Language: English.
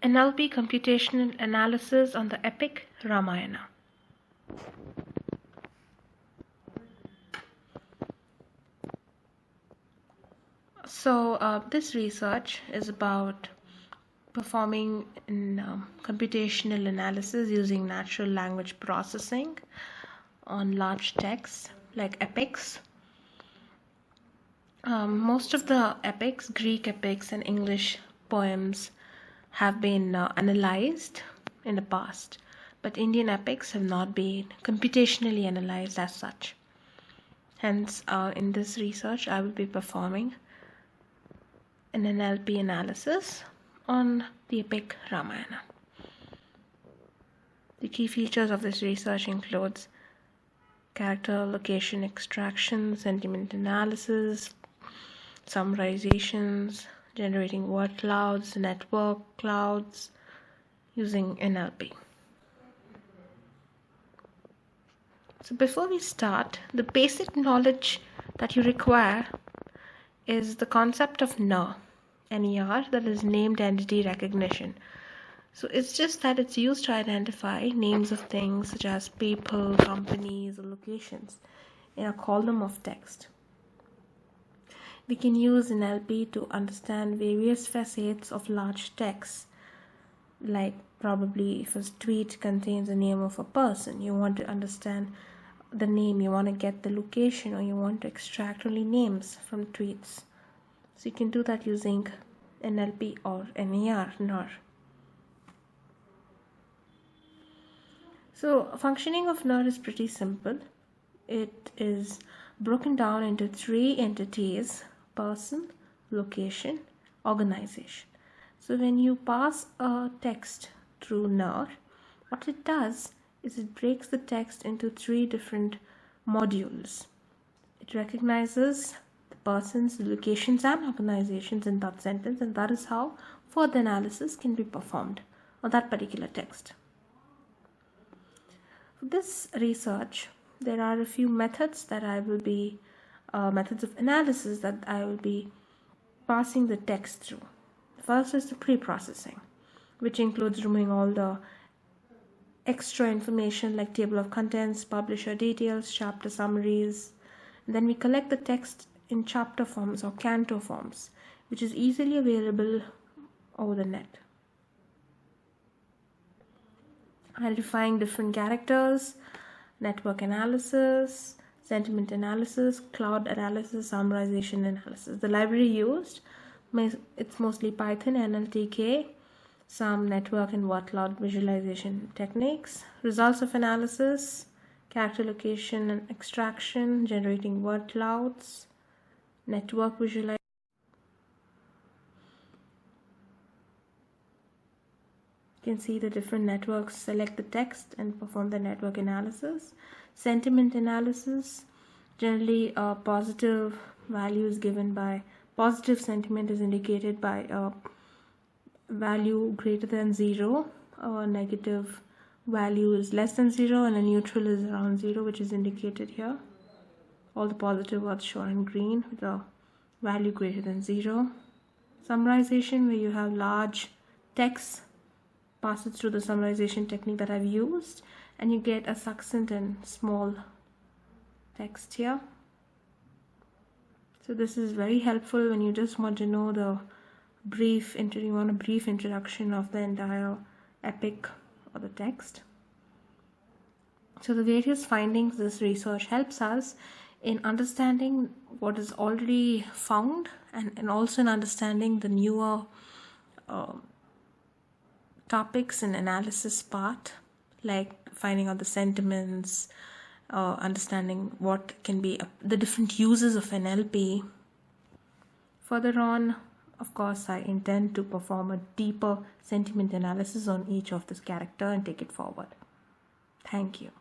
NLP Computational Analysis on the Epic Ramayana. So this research is about performing in computational analysis using natural language processing on large texts like epics. Most of the epics, Greek epics and English poems, have been analyzed in the past, but Indian epics have not been computationally analyzed as such. Hence, in this research, I will be performing an NLP analysis on the epic Ramayana. The key features of this research includes character location extraction, sentiment analysis, summarizations, generating word clouds, network clouds using NLP. So before we start, the basic knowledge that you require is the concept of NER, N-E-R, that is named entity recognition. So it's just that it's used to identify names of things such as people, companies, or locations in a column of text. We can use NLP to understand various facets of large text, like probably if a tweet contains the name of a person, you want to understand the name, you want to get the location, or you want to extract only names from tweets. So you can do that using NLP or NER. So functioning of NER is pretty simple. It is broken down into three entities: person, location, organization. So when you pass a text through NER, what it does is it breaks the text into three different modules. It recognizes the persons, the locations, and organizations in that sentence, and that is how further analysis can be performed on that particular text. For this research, there are a few methods that I will be methods of analysis that I will be passing the text through. First is the pre-processing, which includes removing all the extra information like table of contents, publisher details, chapter summaries. And then we collect the text in chapter forms or canto forms, which is easily available over the net. Identifying different characters, network analysis, sentiment analysis, cloud analysis, summarization analysis. The library used, it's mostly Python, NLTK, some network and word cloud visualization techniques. Results of analysis, character location and extraction, generating word clouds, network visualization. You can see the different networks, select the text and perform the network analysis. Sentiment analysis, generally positive value is given by, positive sentiment is indicated by a value greater than 0, a negative value is less than 0, and a neutral is around 0, which is indicated here. All the positive words shown in green with a value greater than 0. Summarization, where you have large text, pass it through the summarization technique that I've used, and you get a succinct and small text here. So this is very helpful when you just want to know the brief introduction of the entire epic or the text. So the various findings this research helps us in understanding what is already found and also in understanding the newer topics and analysis part, like finding out the sentiments, understanding what can be the different uses of NLP. Further on, of course, I intend to perform a deeper sentiment analysis on each of this character and take it forward. Thank you.